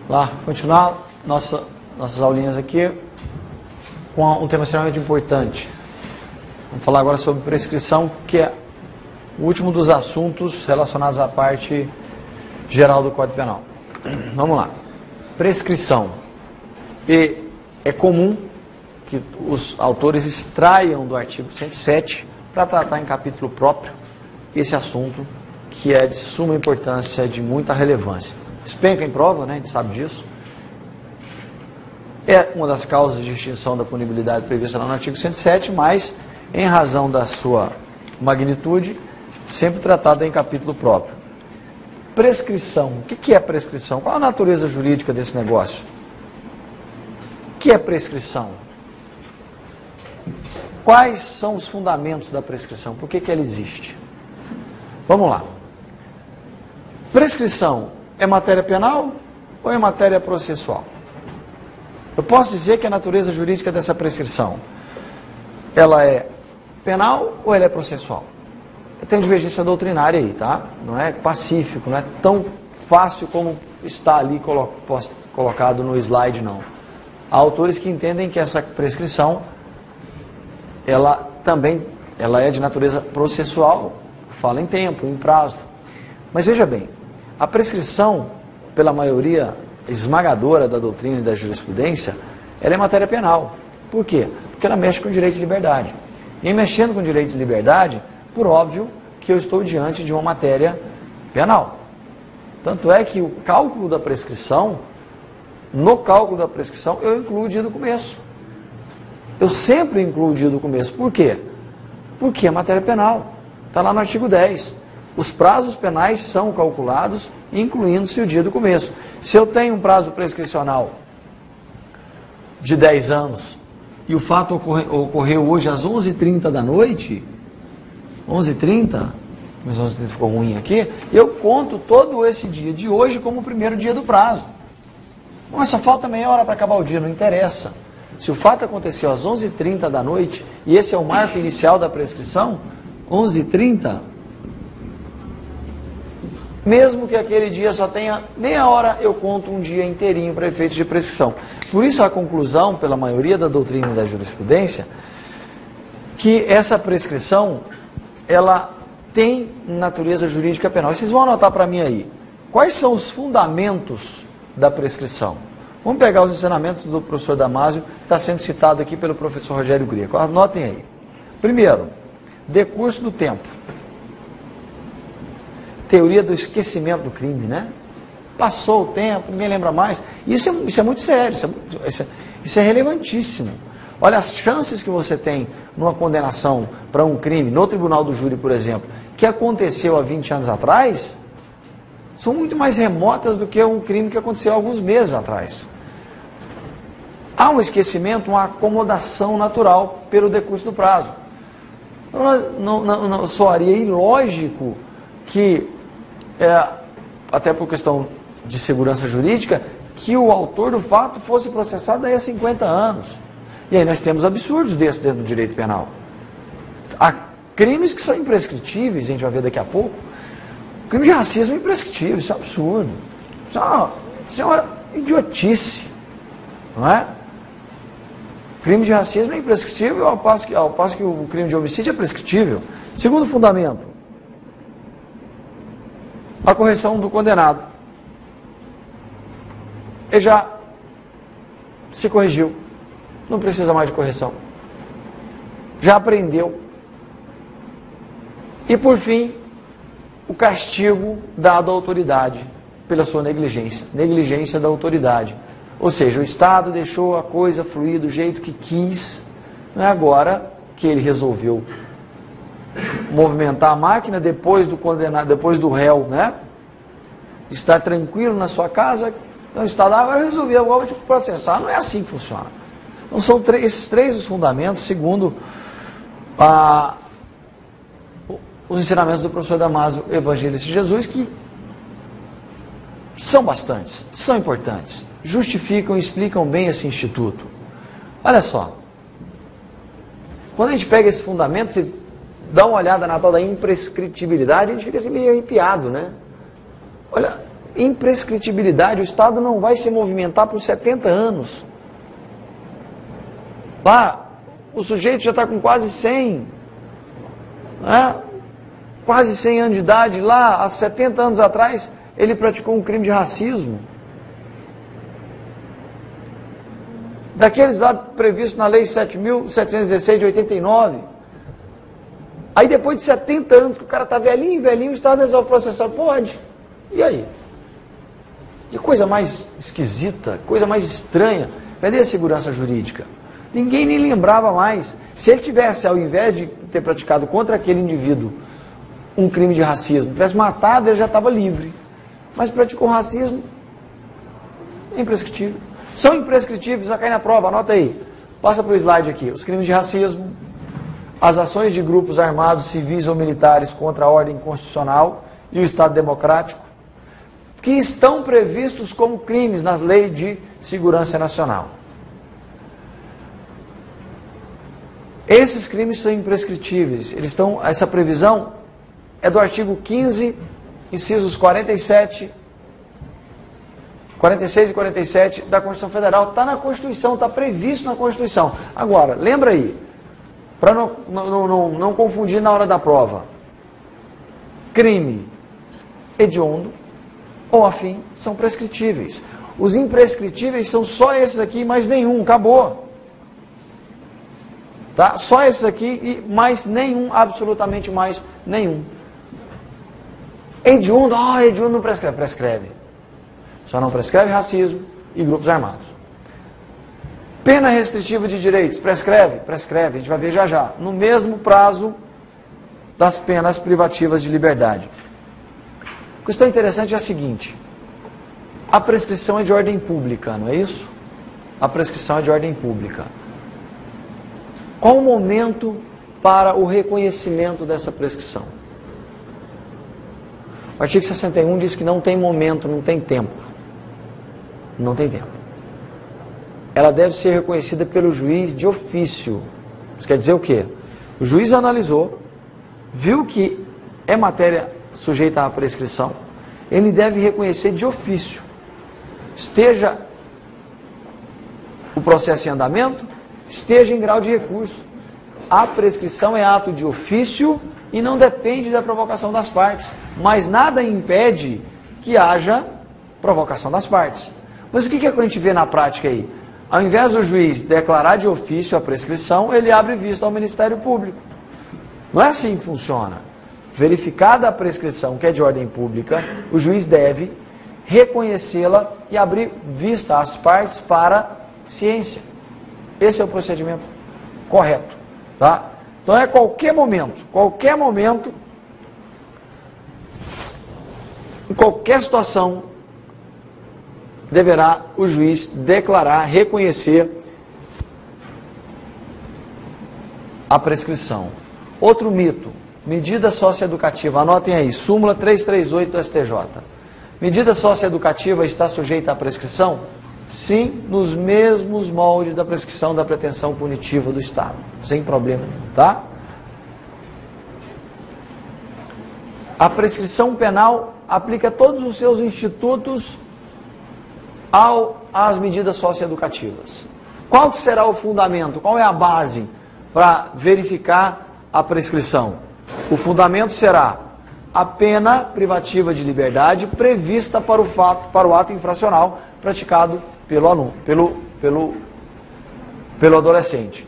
Lá, continuar nossas aulinhas aqui com um tema extremamente importante. Vamos falar agora sobre prescrição, que é o último dos assuntos relacionados à parte geral do Código Penal. Vamos lá. Prescrição. E é comum que os autores extraiam do artigo 107 para tratar em capítulo próprio esse assunto, que é de suma importância, de muita relevância. Despenca em prova, né? A gente sabe disso. É uma das causas de extinção da punibilidade prevista lá no artigo 107, mas, em razão da sua magnitude, sempre tratada em capítulo próprio. Prescrição. O que é prescrição? Qual a natureza jurídica desse negócio? O que é prescrição? Quais são os fundamentos da prescrição? Por que ela existe? Vamos lá. Prescrição é matéria penal ou é matéria processual? Eu posso dizer que a natureza jurídica dessa prescrição, ela é penal ou ela é processual? Eu tenho divergência doutrinária aí, tá? Não é pacífico, não é tão fácil como está ali colocado no slide, não. Há autores que entendem que essa prescrição, ela é de natureza processual, fala em tempo, em prazo. Mas veja bem, a prescrição, pela maioria esmagadora da doutrina e da jurisprudência, ela é matéria penal. Por quê? Porque ela mexe com o direito de liberdade. E em mexendo com o direito de liberdade, por óbvio que eu estou diante de uma matéria penal. Tanto é que o cálculo da prescrição, no cálculo da prescrição, eu incluo o dia do começo. Eu sempre incluo o dia do começo. Por quê? Porque é matéria penal. Está lá no artigo 10. Os prazos penais são calculados, incluindo-se o dia do começo. Se eu tenho um prazo prescricional de 10 anos e o fato ocorreu hoje às 11h30 da noite, 11h30, mas 11h30 ficou ruim aqui, eu conto todo esse dia de hoje como o primeiro dia do prazo. Mas só falta meia hora para acabar o dia, não interessa. Se o fato aconteceu às 11h30 da noite, e esse é o marco inicial da prescrição, 11h30, mesmo que aquele dia só tenha meia hora, eu conto um dia inteirinho para efeitos de prescrição. Por isso a conclusão, pela maioria da doutrina e da jurisprudência, que essa prescrição, ela tem natureza jurídica penal. E vocês vão anotar para mim aí, quais são os fundamentos da prescrição? Vamos pegar os ensinamentos do professor Damásio, que está sendo citado aqui pelo professor Rogério Greco. Anotem aí. Primeiro, decurso do tempo. Teoria do esquecimento do crime, né? Passou o tempo, ninguém lembra mais. Isso é muito sério, isso é relevantíssimo. Olha, as chances que você tem numa condenação para um crime, no tribunal do júri, por exemplo, que aconteceu há 20 anos atrás, são muito mais remotas do que um crime que aconteceu há alguns meses atrás. Há um esquecimento, uma acomodação natural pelo decurso do prazo. Não soaria ilógico que, até por questão de segurança jurídica, que o autor do fato fosse processado daí a 50 anos. E aí nós temos absurdos desses dentro do direito penal. Há crimes que são imprescritíveis, a gente vai ver daqui a pouco. O crime de racismo é imprescritível, isso é um absurdo. Isso é uma idiotice, não é? O crime de racismo é imprescritível, ao passo que o crime de homicídio é prescritível. Segundo fundamento, a correção do condenado. Ele já se corrigiu, não precisa mais de correção. Já aprendeu. E por fim, o castigo dado à autoridade pela sua negligência. Negligência da autoridade. Ou seja, o Estado deixou a coisa fluir do jeito que quis, não é agora que ele resolveu movimentar a máquina depois do condenado, depois do réu, né? Estar tranquilo na sua casa, não está lá, agora resolveu, agora vou te processar. Não é assim que funciona. Então são esses três os fundamentos, segundo os ensinamentos do professor Damásio Evangelista de Jesus, que São bastantes, são importantes, justificam e explicam bem esse instituto. Olha só, quando a gente pega esse fundamento, você dá uma olhada na tal da imprescritibilidade, a gente fica assim meio arrepiado, né? Olha, imprescritibilidade, o Estado não vai se movimentar por 70 anos. Lá, o sujeito já está com quase 100, né? Quase 100 anos de idade. Lá, há 70 anos atrás, ele praticou um crime de racismo. Daqueles lá previstos na Lei 7.716 de 89. Aí depois de 70 anos, que o cara está velhinho, o Estado resolve processar. Pode. E aí? Que coisa mais esquisita, coisa mais estranha. Cadê a segurança jurídica? Ninguém nem lembrava mais. Se ele tivesse, ao invés de ter praticado contra aquele indivíduo um crime de racismo, tivesse matado, ele já estava livre. Mas praticou racismo, é imprescritível. São imprescritíveis, vai cair na prova, anota aí. Passa para o slide aqui. Os crimes de racismo, as ações de grupos armados, civis ou militares contra a ordem constitucional e o Estado democrático, que estão previstos como crimes na Lei de Segurança Nacional. Esses crimes são imprescritíveis. Eles estão, essa previsão é do artigo 15, incisos 46 e 47 da Constituição Federal. Está na Constituição, está previsto na Constituição. Agora, lembra aí, para não confundir na hora da prova, crime hediondo ou afim são prescritíveis. Os imprescritíveis são só esses aqui e mais nenhum, acabou. Tá? Só esses aqui e mais nenhum, absolutamente mais nenhum. Hediondo, hediondo não prescreve. Prescreve. Só não prescreve racismo e grupos armados. Pena restritiva de direitos, prescreve? Prescreve, a gente vai ver já já. No mesmo prazo das penas privativas de liberdade. A questão interessante é a seguinte: a prescrição é de ordem pública, não é isso? A prescrição é de ordem pública. Qual o momento para o reconhecimento dessa prescrição? O artigo 61 diz que não tem momento, não tem tempo. Não tem tempo. Ela deve ser reconhecida pelo juiz de ofício. Isso quer dizer o quê? O juiz analisou, viu que é matéria sujeita à prescrição, ele deve reconhecer de ofício. Esteja o processo em andamento, esteja em grau de recurso. A prescrição é ato de ofício e não depende da provocação das partes, mas nada impede que haja provocação das partes. Mas o que a gente vê na prática aí? Ao invés do juiz declarar de ofício a prescrição, ele abre vista ao Ministério Público. Não é assim que funciona. Verificada a prescrição, que é de ordem pública, o juiz deve reconhecê-la e abrir vista às partes para ciência. Esse é o procedimento correto. Tá? Então é qualquer momento, em qualquer situação, deverá o juiz declarar, reconhecer a prescrição. Outro mito, medida socioeducativa, anotem aí, súmula 338 do STJ. Medida socioeducativa está sujeita à prescrição? Sim, nos mesmos moldes da prescrição da pretensão punitiva do Estado, sem problema, tá? A prescrição penal aplica todos os seus institutos às medidas socioeducativas. Qual que será o fundamento? Qual é a base para verificar a prescrição? O fundamento será a pena privativa de liberdade prevista para o ato infracional praticado pelo adolescente.